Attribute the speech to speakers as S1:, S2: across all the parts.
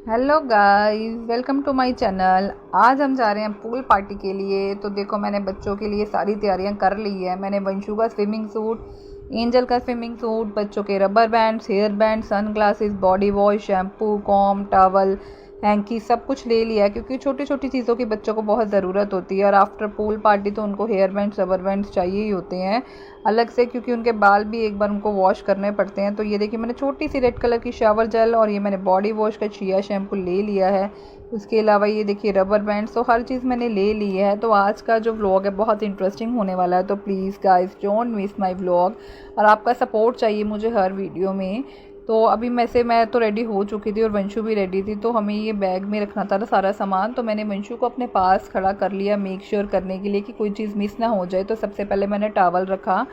S1: Hello guys, welcome to my channel. आज हम जा रहे हैं पूल पार्टी के लिए। तो देखो, मैंने बच्चों के लिए सारी तैयारियां कर ली है। मैंने वंशु का स्विमिंग सूट, एंजल का स्विमिंग सूट, बच्चों के rubber bands, hair band, sunglasses, body wash, shampoo, comb, towel, hanky सब कुछ ले लिया है, क्योंकि छोटी छोटी चीज़ों की बच्चों को बहुत ज़रूरत होती है। और आफ्टर पूल पार्टी तो उनको हेयर बैंड्स, रबर बैंड्स चाहिए ही होते हैं अलग से, क्योंकि उनके बाल भी एक बार उनको वॉश करने पड़ते हैं। तो ये देखिए, मैंने छोटी सी रेड कलर की शावर जेल और ये मैंने बॉडी वॉश का चिया शैम्पू ले लिया है। उसके अलावा ये देखिए रबर बैंड्स, तो हर चीज़ मैंने ले ली है। तो आज का जो व्लॉग है बहुत इंटरेस्टिंग होने वाला है। तो please guys don't miss my vlog, और आपका सपोर्ट चाहिए मुझे हर वीडियो में। तो अभी मैं तो रेडी हो चुकी थी और वंशु भी रेडी थी। तो हमें ये बैग में रखना था सारा सामान। तो मैंने वंशु को अपने पास खड़ा कर लिया मेक श्योर करने के लिए कि कोई चीज़ मिस ना हो जाए। तो सबसे पहले मैंने टॉवल रखा,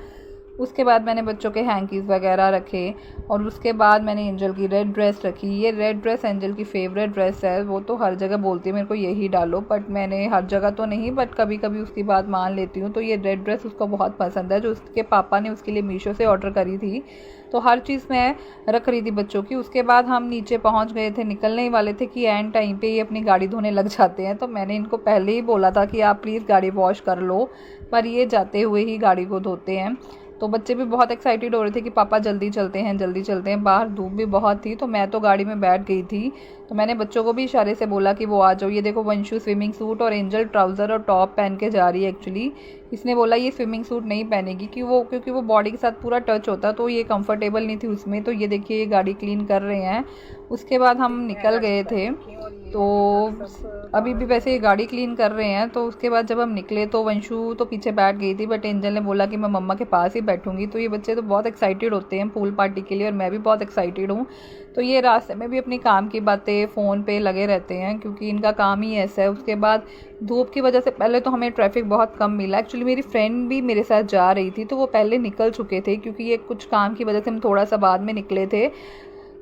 S1: उसके बाद मैंने बच्चों के हैंकीज़ वगैरह रखे, और उसके बाद मैंने एंजल की रेड ड्रेस रखी। ये रेड ड्रेस एंजल की फेवरेट ड्रेस है। वो तो हर जगह बोलती है मेरे को यही डालो, बट मैंने हर जगह तो नहीं, बट कभी कभी उसकी बात मान लेती हूँ। तो ये रेड ड्रेस उसको बहुत पसंद है, जो उसके पापा ने उसके लिए मीशो से ऑर्डर करी थी। तो हर चीज़ मैं रख रही थी बच्चों की। उसके बाद हम नीचे पहुँच गए थे, निकलने ही वाले थे कि एंड टाइम पे ये अपनी गाड़ी धोने लग जाते हैं। तो मैंने इनको पहले ही बोला था कि आप प्लीज़ गाड़ी वॉश कर लो, पर ये जाते हुए ही गाड़ी को धोते हैं। तो बच्चे भी बहुत एक्साइटेड हो रहे थे कि पापा जल्दी चलते हैं, जल्दी चलते हैं। बाहर धूप भी बहुत थी, तो मैं तो गाड़ी में बैठ गई थी। तो मैंने बच्चों को भी इशारे से बोला कि वो आ जाओ। ये देखो, वंशु स्विमिंग सूट और एंजल ट्राउज़र और टॉप पहन के जा रही है। एक्चुअली इसने बोला ये स्विमिंग सूट नहीं पहनेगी क्योंकि वो बॉडी के साथ पूरा टच होता, तो ये कंफर्टेबल नहीं थी उसमें। तो ये देखिए, ये गाड़ी क्लीन कर रहे हैं। उसके बाद हम निकल गए थे। तो अभी भी वैसे ये गाड़ी क्लीन कर रहे हैं। तो उसके बाद जब हम निकले तो वंशु तो पीछे बैठ गई थी, बट एंजल ने बोला कि मैं मम्मा के पास ही बैठूंगी। तो ये बच्चे तो बहुत एक्साइटेड होते हैं पूल पार्टी के लिए, और मैं भी बहुत एक्साइटेड हूँ। तो ये रास्ते में भी अपनी काम की बातें फ़ोन पे लगे रहते हैं, क्योंकि इनका काम ही ऐसा है। उसके बाद धूप की वजह से पहले तो हमें ट्रैफिक बहुत कम मिला। एक्चुअली मेरी फ्रेंड भी मेरे साथ जा रही थी, तो वो पहले निकल चुके थे, क्योंकि ये कुछ काम की वजह से हम थोड़ा सा बाद में निकले थे।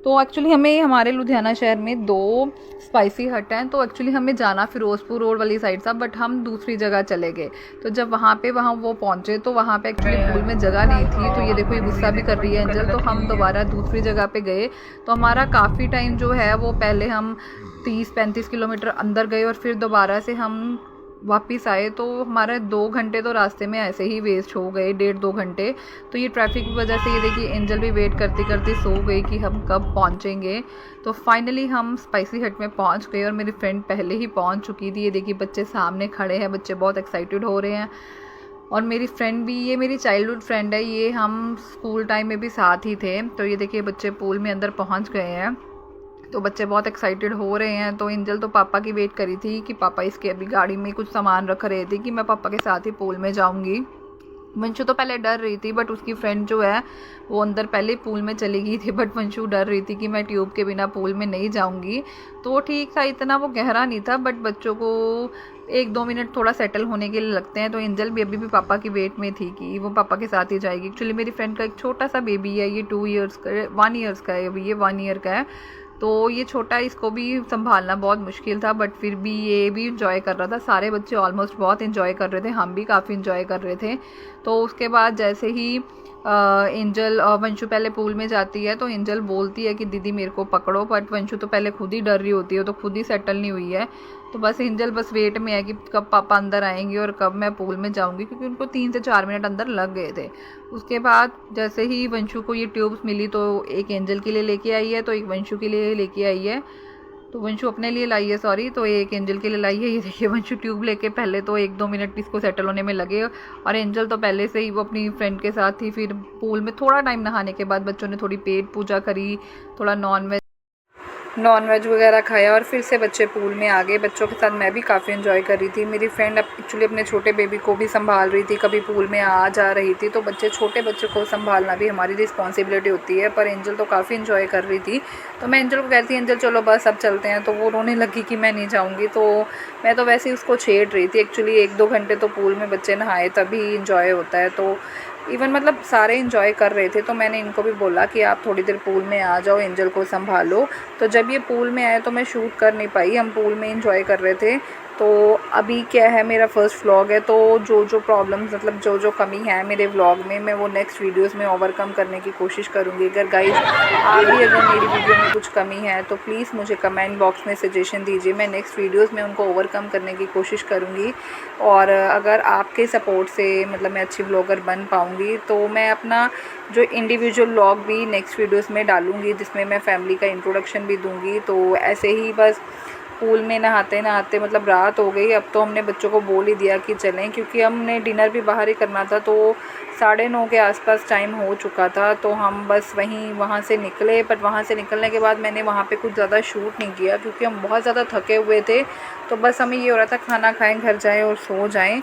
S1: तो एक्चुअली हमें हमारे लुधियाना शहर में 2 स्पाइसी हट हैं। तो एक्चुअली हमें जाना फिरोजपुर रोड वाली साइड था, बट हम दूसरी जगह चले गए। तो जब वहाँ वो पहुँचे तो वहाँ पे एक्चुअली पूल में जगह नहीं थी। तो ये देखो, ये गुस्सा भी कर रही है एंजल। तो हम दोबारा दूसरी जगह पे गए। तो हमारा काफ़ी टाइम जो है वो, पहले हम 30-35 किलोमीटर अंदर गए और फिर दोबारा से हम वापस आए। तो हमारे 2 घंटे तो रास्ते में ऐसे ही वेस्ट हो गए, 1.5-2 घंटे। तो ये ट्रैफिक की वजह से ये देखिए, एंजल भी वेट करते करते सो गई कि हम कब पहुंचेंगे। तो फाइनली हम स्पाइसी हट में पहुंच गए, और मेरी फ्रेंड पहले ही पहुंच चुकी थी। ये देखिए, बच्चे सामने खड़े हैं, बच्चे बहुत एक्साइटेड हो रहे हैं। और मेरी फ्रेंड भी, ये मेरी चाइल्डहुड फ्रेंड है, ये हम स्कूल टाइम में भी साथ ही थे। तो ये देखिए, बच्चे पूल में अंदर पहुँच गए हैं। तो बच्चे बहुत एक्साइटेड हो रहे हैं। तो एंजल तो पापा की वेट करी थी कि पापा इसके अभी गाड़ी में कुछ सामान रख रहे थे कि मैं पापा के साथ ही पूल में जाऊंगी। वंशु तो पहले डर रही थी, बट उसकी फ्रेंड जो है वो अंदर पहले पूल में चली गई थी। बट वंशु डर रही थी कि मैं ट्यूब के बिना पूल में नहीं जाऊंगी। तो ठीक था, इतना वो गहरा नहीं था, बट बच्चों को 1-2 मिनट थोड़ा सेटल होने के लिए लगते हैं। तो एंजल भी अभी भी पापा की वेट में थी कि वो पापा के साथ ही जाएगी। एक्चुअली मेरी फ्रेंड का एक छोटा सा बेबी है, ये 2 ईयर्स का, 1 ईयर्स का है अभी, ये 1 ईयर का है। तो ये छोटा, इसको भी संभालना बहुत मुश्किल था, बट फिर भी ये भी इंजॉय कर रहा था। सारे बच्चे ऑलमोस्ट बहुत इंजॉय कर रहे थे, हम भी काफ़ी इंजॉय कर रहे थे। तो उसके बाद जैसे ही एंजल, वंशु पहले पूल में जाती है, तो एंजल बोलती है कि दीदी मेरे को पकड़ो, बट वंशु तो पहले खुद ही डर रही होती है, तो खुद ही सेटल नहीं हुई है। तो बस एंजल बस वेट में है कि कब पापा अंदर आएंगे और कब मैं पूल में जाऊंगी, क्योंकि उनको 3 से 4 मिनट अंदर लग गए थे। उसके बाद जैसे ही वंशु को ये ट्यूब्स मिली, तो एक एंजल के लिए लेके आई है, तो एक वंशु के लिए लेके आई है। तो वंशु अपने लिए लाई है, सॉरी, तो एक एंजल के लिए लाई है। ये देखिए, वंशु ट्यूब लेके पहले तो 1-2 मिनट इसको सेटल होने में लगे, और एंजल तो पहले से ही वो अपनी फ्रेंड के साथ थी। फिर पूल में थोड़ा टाइम नहाने के बाद बच्चों ने थोड़ी पेट पूजा करी, थोड़ा नॉन वेज वगैरह खाया, और फिर से बच्चे पूल में आ गए। बच्चों के साथ मैं भी काफ़ी इन्जॉय कर रही थी। मेरी फ्रेंड एक्चुअली अपने छोटे बेबी को भी संभाल रही थी, कभी पूल में आ जा रही थी। तो छोटे बच्चे को संभालना भी हमारी रिस्पॉन्सिबिलिटी होती है। पर एंजल तो काफ़ी इन्जॉय कर रही थी। तो मैं एंजल को कहती थी, एंजल चलो बस अब चलते हैं। तो वो रोने लगी कि मैं नहीं जाऊँगी। तो मैं तो वैसे ही उसको छेड़ रही थी। एक्चुअली 1-2 घंटे तो पूल में बच्चे नहाए तभी इन्जॉय होता है। तो इवन मतलब सारे इंजॉय कर रहे थे। तो मैंने इनको भी बोला कि आप थोड़ी देर पूल में आ जाओ, एंजल को संभालो। तो जब ये पूल में आए तो मैं शूट कर नहीं पाई, हम पूल में इंजॉय कर रहे थे। तो अभी क्या है, मेरा फर्स्ट व्लॉग है, तो जो प्रॉब्लम्स मतलब जो कमी है मेरे व्लॉग में, मैं वो नेक्स्ट वीडियोस में ओवरकम करने की कोशिश करूँगी। अगर गाइस आप भी अगर मेरी वीडियो में कुछ कमी है तो प्लीज़ मुझे कमेंट बॉक्स में सजेशन दीजिए, मैं नेक्स्ट वीडियोस में उनको ओवरकम करने की कोशिश करूँगी। और अगर आपके सपोर्ट से मतलब मैं अच्छी व्लॉगर बन पाऊँगी तो मैं अपना जो इंडिविजुअल व्लॉग भी नेक्स्ट वीडियोस में डालूँगी, जिसमें मैं फैमिली का इंट्रोडक्शन भी दूँगी। तो ऐसे ही बस पूल में नहाते नहाते मतलब रात हो गई। अब तो हमने बच्चों को बोल ही दिया कि चलें, क्योंकि हमने डिनर भी बाहर ही करना था, तो 9:30 के आसपास टाइम हो चुका था। तो हम बस वहाँ से निकले, बट वहाँ से निकलने के बाद मैंने वहाँ पे कुछ ज़्यादा शूट नहीं किया, क्योंकि हम बहुत ज़्यादा थके हुए थे। तो बस हमें ये हो रहा था खाना खाएं, घर जाएं और सो जाएं।